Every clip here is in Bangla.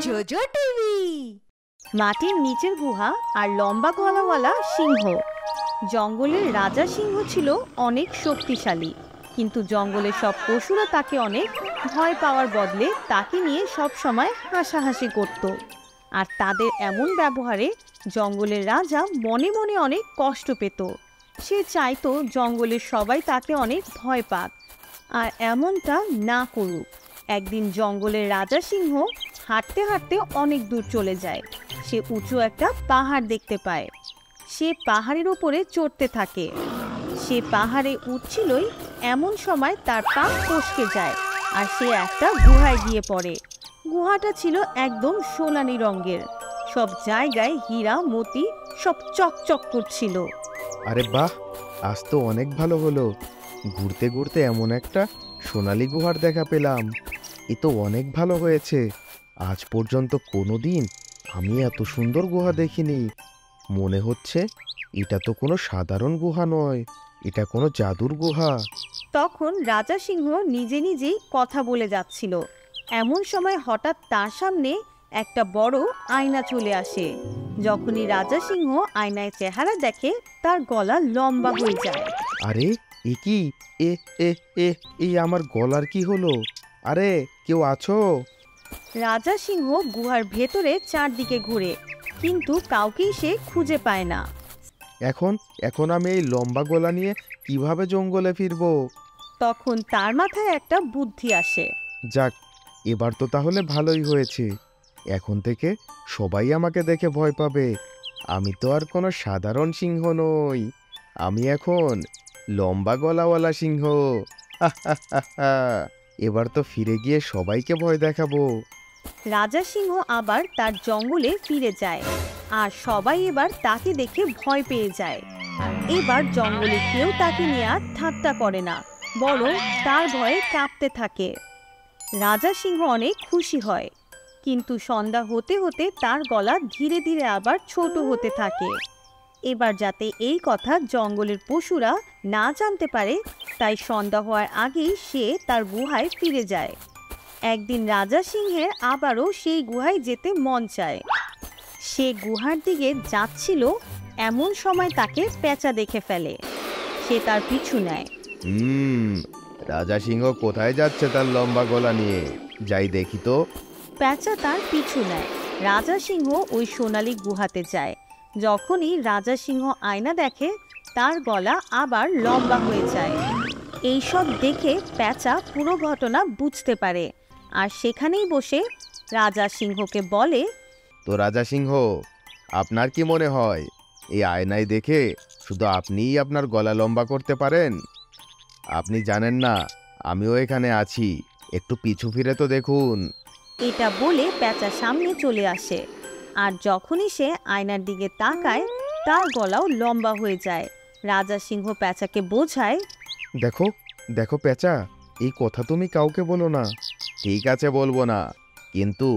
JoJo TV. মাটির নিচের গুহা আর লম্বা গলাওয়ালা সিংহ। জঙ্গলের রাজা সিংহ ছিল অনেক শক্তিশালী, কিন্তু জঙ্গলের সব পশুরা তাকে অনেক ভয় পাওয়ার বদলে তাকে নিয়ে সব সময় হাসাহাসি করত। আর তাদের এমন ব্যবহারে জঙ্গলের রাজা মনে মনে অনেক কষ্ট পেত। সে চাইতো জঙ্গলের সবাই তাকে অনেক ভয় পাক, আর এমনটা না করুক। একদিন জঙ্গলের রাজা সিংহ হাঁটতে হাঁটতে অনেক দূর চলে যায়। সে উঁচু একটা পাহাড় দেখতে পায়। সে পাহাড়ের উপরে চড়তে থাকে। সে পাহাড়ে উঠছিলই এমন সময় তার পা ফসকে যায়, আর সে একটা গুহায় গিয়ে পড়ে। গুহাটা ছিল একদম সোনালি রঙের, সব জায়গায় হীরা মতি সব চকচক করছিল। আরে বাহ, আজ তো অনেক ভালো হলো। ঘুরতে ঘুরতে এমন একটা সোনালী গুহার দেখা পেলাম। এ তো অনেক ভালো হয়েছে। আজ পর্যন্ত কোনোদিন আমি এত সুন্দর গুহা দেখিনি। মনে হচ্ছে এটা তো কোনো সাধারণ গুহা নয়, এটা কোনো জাদুর গুহা। তখন রাজা সিংহ নিজে নিজেই কথা বলে যাচ্ছিল। এমন সময় হঠাৎ তার সামনে একটা বড় আয়না চলে আসে। যখনই রাজা সিংহ আয়নায় চেহারা দেখে, তার গলা লম্বা হয়ে যায়। আরে এ কি, এ এ এ এই আমার গলার কি হলো? আরে কেউ আছো? রাজা সিংহ গুহার ভেতরে চারদিকে ঘুরে, কিন্তু কাউকেই সে খুঁজে পায় না। এখন এখন আমি এই লম্বা গলা নিয়ে কিভাবে জঙ্গলে ফিরবো? তখন তার মাথায় একটা বুদ্ধি আসে। যাক, এবার তো তাহলে ভালোই হয়েছে। এখন থেকে সবাই আমাকে দেখে ভয় পাবে। আমি তো আর কোনো সাধারণ সিংহ নই, আমি এখন লম্বা গলাওয়ালা সিংহ। এবার তো ফিরে গিয়ে সবাইকে ভয় দেখাবো। রাজা সিংহ আবার তার জঙ্গলে ফিরে যায়, আর সবাই এবার তাকে দেখে ভয় পেয়ে যায়। এবার জঙ্গলে কেউ তাকে নিয়ে আর ঠাট্টা করে না, বরং তার ভয়ে কাঁপতে থাকে। রাজা সিংহ অনেক খুশি হয়, কিন্তু সন্ধ্যা হতে হতে তার গলা ধীরে ধীরে আবার ছোট হতে থাকে। এবার যাতে এই কথা জঙ্গলের পশুরা না জানতে পারে, তাই সন্ধ্যা হওয়ার আগেই সে তার গুহায় ফিরে যায়। একদিন রাজা সিংহের আবারও সেই গুহায় যেতে মন চায়। সে গুহার দিকে যাচ্ছিল, এমন সময় তাকে পেঁচা দেখে ফেলে। সে তার পিছু নেয়। রাজা সিংহ কোথায় যাচ্ছে তার লম্বা গলা নিয়ে? যাই দেখি তো। পেঁচা তার পিছু নেয়। রাজা সিংহ ওই সোনালী গুহাতে যায়। যখনই রাজা সিংহ আয়না দেখে, তার গলা আবার লম্বা হয়ে যায়। এইসব দেখে পেঁচা পুরো ঘটনা বুঝতে পারে, আর সেখানেই বসে রাজা সিংহকে বলে, তো রাজা সিংহ, আপনার কি মনে হয় এই আয়নায় দেখে শুধু আপনিই আপনার গলা লম্বা করতে পারেন? আপনি জানেন না আমিও এখানে আছি, একটু পিছু ফিরে তো দেখুন। এটা বলে পেঁচা সামনে চলে আসে, আর যখনই সে আয়নার দিকে তাকায়, তার গলাও লম্বা হয়ে যায়। রাজা সিংহ পেঁচাকে বোঝায়, দেখো দেখো পেঁচা, এই কথা তুমি কাউকে বলো না। ঠিক আছে, বলবো না, কিন্তু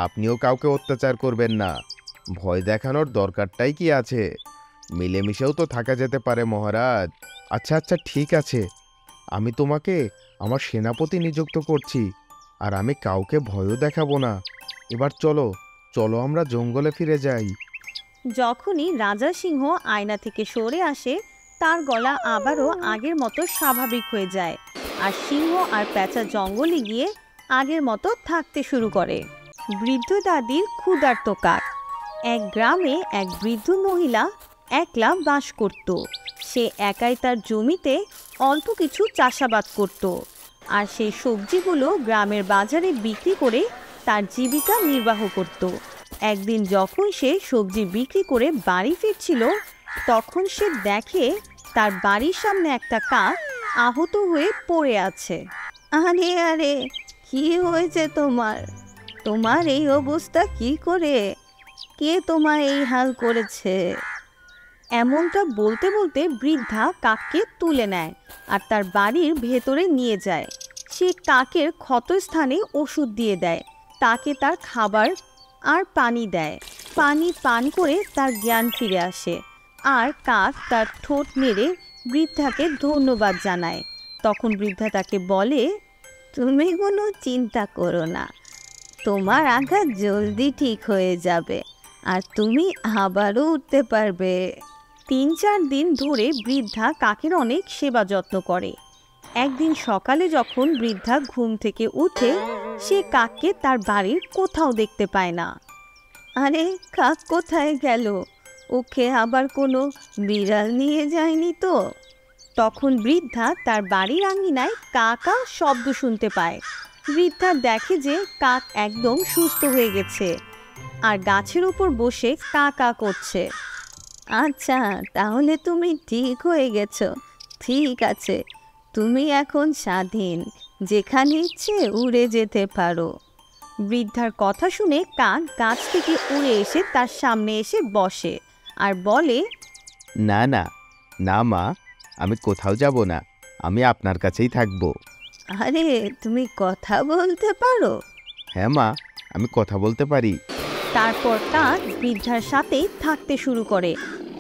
আপনিও কাউকে অত্যাচার করবেন না। ভয় দেখানোর দরকারটাই কি আছে? মিলেমিশেও তো থাকা যেতে পারে মহারাজ। আচ্ছা আচ্ছা, ঠিক আছে, আমি তোমাকে আমার সেনাপতি নিযুক্ত করছি, আর আমি কাউকে ভয়ও দেখাবো না। এবার চলো চলো আমরা জঙ্গলে ফিরে যাই। যখনই রাজা সিংহ আয়না থেকে সরে আসে, তার গলা আবারও আগের মতো স্বাভাবিক হয়ে যায়, আর সিংহ আর পেঁচা জঙ্গলে গিয়ে আগের মতো থাকতে শুরু করে। বৃদ্ধ দাদির ক্ষুধার্ত কাক। এক গ্রামে এক বৃদ্ধ মহিলা একলা বাস করত। সে একাই তার জমিতে অল্প কিছু চাষাবাদ করত, আর সেই সবজিগুলো গ্রামের বাজারে বিক্রি করে তার জীবিকা নির্বাহ করত। একদিন যখন সে সবজি বিক্রি করে বাড়ি ফিরছিল, তখন সে দেখে তার বাড়ির সামনে একটা কাক আহত হয়ে পড়ে আছে। আরে আরে, কি হয়েছে তোমার? তোমার এই অবস্থা কি করে? কে তোমার এই হাল করেছে? এমনটা বলতে বলতে বৃদ্ধা কাককে তুলে নেয় আর তার বাড়ির ভেতরে নিয়ে যায়। সে কাকের ক্ষতস্থানে ওষুধ দিয়ে দেয়, তাকে তার খাবার আর পানি দেয়। পানি পান করে তার জ্ঞান ফিরে আসে, আর কাক তার ঠোঁট নেড়ে বৃদ্ধাকে ধন্যবাদ জানায়। তখন বৃদ্ধা তাকে বলে, তুমি কোনো চিন্তা করো না, তোমার আঘাত জলদি ঠিক হয়ে যাবে আর তুমি আবারও উঠতে পারবে। 3-4 দিন ধরে বৃদ্ধা কাকের অনেক সেবা যত্ন করে। একদিন সকালে যখন বৃদ্ধা ঘুম থেকে উঠে, সে কাককে তার বাড়ির কোথাও দেখতে পায় না। আরে, কাক কোথায় গেল? ওকে আবার কোনো বিড়াল নিয়ে যায়নি তো? তখন বৃদ্ধা তার বাড়ির আঙিনায় কাকা শব্দ শুনতে পায়। বৃদ্ধা দেখে যে কাক একদম সুস্থ হয়ে গেছে আর গাছের উপর বসে কাকা করছে। আচ্ছা, তাহলে তুমি ঠিক হয়ে গেছো। ঠিক আছে, তুমি এখন স্বাধীন, যেখানে ইচ্ছে উড়ে যেতে পারো। বৃদ্ধার কথা শুনে কাক গাছ থেকে উড়ে এসে তার সামনে এসে বসে আর বলে, না না না মা, আমি কোথাও যাব না, আমি আপনার কাছেই থাকবো। আরে, তুমি কথা বলতে পারো? হ্যাঁ মা, আমি কথা বলতে পারি। তারপর কাক বৃদ্ধার সাথেই থাকতে শুরু করে।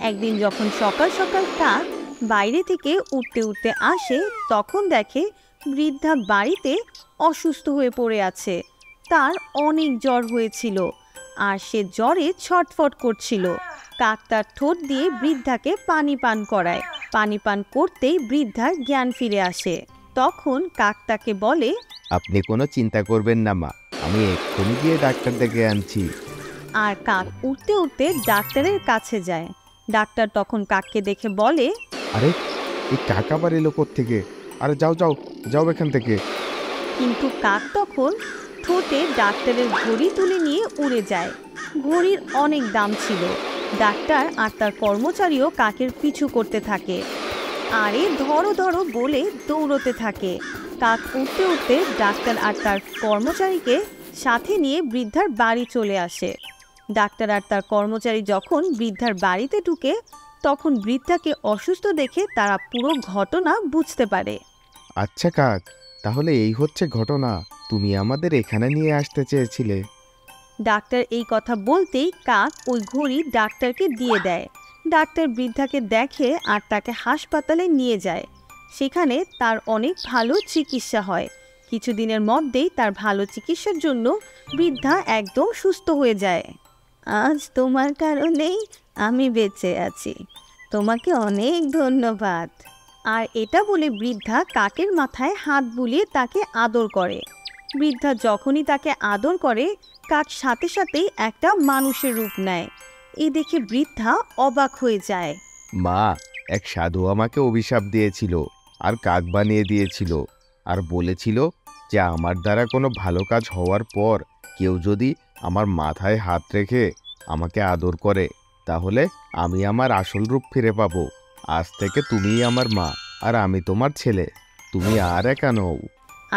একদিন যখন সকাল সকাল কাক বাইরে থেকে উঠতে উঠতে আসে, তখন দেখে বৃদ্ধা বাড়িতে অসুস্থ হয়ে পড়ে আছে। তার অনেক জ্বর হয়েছিল আর সে জ্বরে ছটফট করছিল। কাক তার ঠোঁট দিয়ে বৃদ্ধাকে পানি পান করায়। পানি পান করতেই বৃদ্ধার জ্ঞান ফিরে আসে। তখন কাক তাকে বলে, আপনি কোনো চিন্তা করবেন না মা, আমি এক্ষুনি গিয়ে ডাক্তার ডেকে আনছি। আর কাক উঠতে উঠতে ডাক্তারের কাছে যায়। ডাক্তার তখন কাককে দেখে বলে, আরে, এই কাক আবার এলো কোত্থেকে? আরে যাও যাও যাও এখান থেকে। কিন্তু কাক তখন ঠোঁটে ডাক্তারের ঘড়ি তুলে নিয়ে উড়ে যায়। ঘড়ির অনেক দাম ছিল। ডাক্তার আর তার কর্মচারীও কাকের পিছু করতে থাকে। আরে ধরো ধরো বলে দৌড়তে থাকে। কাক উঠতে উঠতে ডাক্তার আর তার কর্মচারীকে সাথে নিয়ে বৃদ্ধার বাড়ি চলে আসে। ডাক্তার আর তার কর্মচারী যখন বৃদ্ধার বাড়িতে ঢুকে, তখন বৃদ্ধাকে অসুস্থ দেখে তারা পুরো ঘটনা বুঝতে পারে। আচ্ছা কাক, তাহলে এই হচ্ছে ঘটনা, তুমি আমাদের এখানে নিয়ে আসতে চেয়েছিলে। ডাক্তার এই কথা বলতেই কাক ওই ঘড়ি ডাক্তারকে দিয়ে দেয়। ডাক্তার বৃদ্ধাকে দেখে আর তাকে হাসপাতালে নিয়ে যায়। সেখানে তার অনেক ভালো চিকিৎসা হয়। কিছুদিনের মধ্যেই তার ভালো চিকিৎসার জন্য বৃদ্ধা একদম সুস্থ হয়ে যায়। আজ তোমার কারণেই আমি বেঁচে আছি, তোমাকে অনেক ধন্যবাদ। আর এটা বলে বৃদ্ধা কাকের মাথায় হাত বুলিয়ে তাকে আদর করে। বৃদ্ধা যখনই তাকে আদর করে, কাক সাথে সাথেই একটা মানুষের রূপ নেয়। এ দেখে বৃদ্ধা অবাক হয়ে যায়। মা, এক সাধু আমাকে অভিশাপ দিয়েছিল আর কাক বানিয়ে দিয়েছিল, আর বলেছিল যে আমার দ্বারা কোনো ভালো কাজ হওয়ার পর কেউ যদি আমার মাথায় হাত রেখে আমাকে আদর করে, তাহলে আমি আমার আসল রূপ ফিরে পাবো। আজ থেকে তুমিই আমার মা আর আমি তোমার ছেলে, তুমি আর একা নও।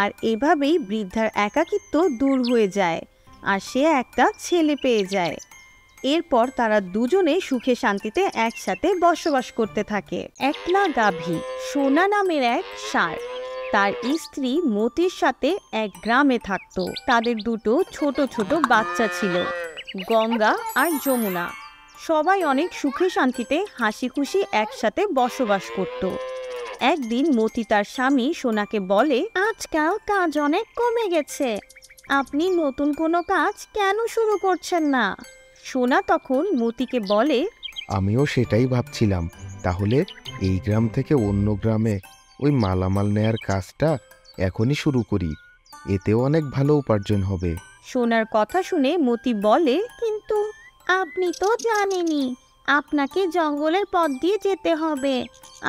আর এভাবেই বৃদ্ধার একাকিত্ব দূর হয়ে যায় আর সে একটা ছেলে পেয়ে যায়। এরপর তারা দুজনে সুখে শান্তিতে একসাথে বসবাস করতে থাকে। একলা গাভী সোনা নামের এক ষাঁড় তার স্ত্রী মতির সাথে এক গ্রামে থাকতো। তাদের দুটো ছোট ছোট বাচ্চা ছিল, গঙ্গা আর যমুনা। সবাই অনেক সুখে শান্তিতে হাসি খুশি একসাথে বসবাস করত। একদিন মতি তার স্বামী সোনাকে বলে, আজকাল কাজ অনেক কমে গেছে, আপনি নতুন কোনো কাজ কেন শুরু করছেন না? সোনা তখন মতিকে বলে, আমিও সেটাই ভাবছিলাম, তাহলে এই গ্রাম থেকে অন্য গ্রামে ওই মালামাল নেয়ার কাজটা এখনই শুরু করি, এতেও অনেক ভালো উপার্জন হবে। সোনার কথা শুনে মতি বলে, কিন্তু আপনি তো জানেনই আপনাকে জঙ্গলের পথ দিয়ে যেতে হবে,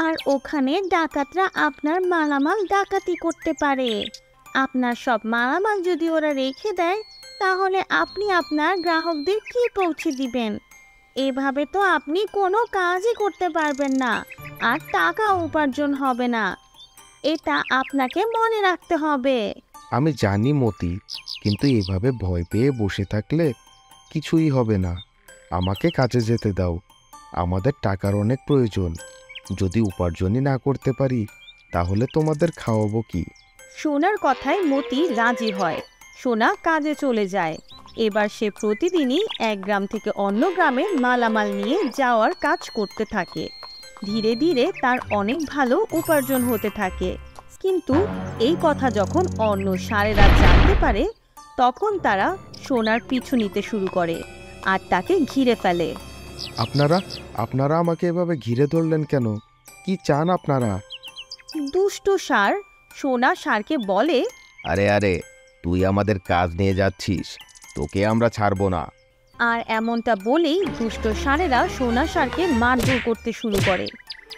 আর ওখানে ডাকাতরা আপনার মালামাল ডাকাতি করতে পারে। আপনার সব মালামাল যদি ওরা রেখে দেয়, তাহলে আপনি আপনার গ্রাহকদের কি পৌঁছে দিবেন? এভাবে তো আপনি কোনো কাজই করতে পারবেন না আর টাকা উপার্জন হবে না। এটা আপনাকে মনে রাখতে হবে। আমি জানি মতি, কিন্তু এভাবে ভয় পেয়ে বসে থাকলে কিছুই হবে না। আমাকে কাজে যেতে দাও, আমাদের টাকার অনেক প্রয়োজন। যদি উপার্জনই না করতে পারি, তাহলে তোমাদের খাওয়াবো কি? সোনার কথায় মতি রাজি হয়। সোনা কাজে চলে যায়। এবার সে প্রতিদিনই এক গ্রাম থেকে অন্য গ্রামে মালামাল নিয়ে যাওয়ার কাজ করতে থাকে। ধীরে ধীরে তার অনেক ভালো উপার্জন হতে থাকে। কিন্তু এই কথা যখন অন্য ষাঁড়েরা জানতে পারে, তখন তারা সোনার পিছু নিতে শুরু করে আর তাকে ঘিরে ফেলে। আপনারা আপনারা আমাকে এভাবে ঘিরে ধরলেন কেন? কি চান আপনারা? দুষ্ট ষাঁড় সোনা ষাঁড়কে বলে, আরে আরে, তুই আমাদের কাজ নিয়ে যাচ্ছিস, তোকে আমরা ছাড়বো না। আর এমনটা বলেই দুষ্ট ষাঁড়েরা সোনা ষাঁড়কে মারধর করতে শুরু করে।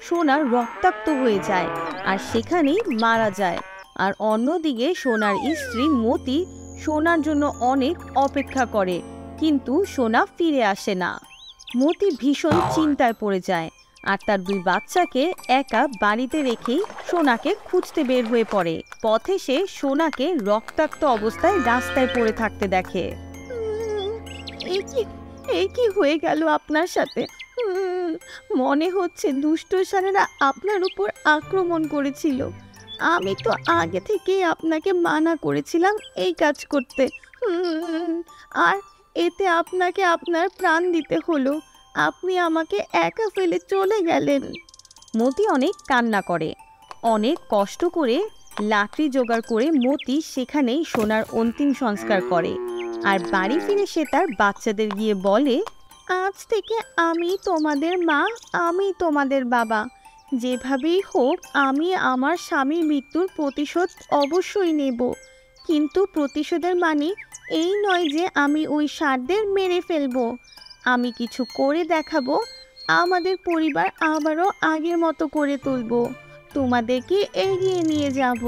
সোনা রক্তাক্ত হয়ে যায় আর সেখানেই মারা যায়। আর অন্যদিকে সোনার স্ত্রী মতি সোনার জন্য অনেক অপেক্ষা করে, কিন্তু সোনা ফিরে আসে না। মতি ভীষণ চিন্তায় পড়ে যায় আর তার 2 বাচ্চাকে একা বাড়িতে রেখেই সোনাকে খুঁজতে বের হয়ে পড়ে। পথে সে সোনাকে রক্তাক্ত অবস্থায় রাস্তায় পড়ে থাকতে দেখে। এই কি হয়ে গেল আপনার সাথে? মনে হচ্ছে দুষ্ট ষাঁড়েরা আপনার উপর আক্রমণ করেছিল। আমি তো আগে থেকেই আপনাকে মানা করেছিলাম এই কাজ করতে, আর এতে আপনাকে আপনার প্রাণ দিতে হলো। আপনি আমাকে একা ফেলে চলে গেলেন। মতি অনেক কান্না করে। অনেক কষ্ট করে লাকড়ি জোগাড় করে মতি সেখানেই সোনার অন্তিম সংস্কার করে। আর বাড়ি ফিরে সে তার বাচ্চাদের গিয়ে বলে, আজ থেকে আমি তোমাদের মা, আমি তোমাদের বাবা। যেভাবেই হোক আমি আমার স্বামীর মৃত্যুর প্রতিশোধ অবশ্যই নেব, কিন্তু প্রতিশোধের মানে এই নয় যে আমি ওই ষাঁড়দের মেরে ফেলবো। আমি কিছু করে দেখাবো, আমাদের পরিবার আবারও আগের মতো করে তুলবো, তোমাদেরকে এগিয়ে নিয়ে যাব।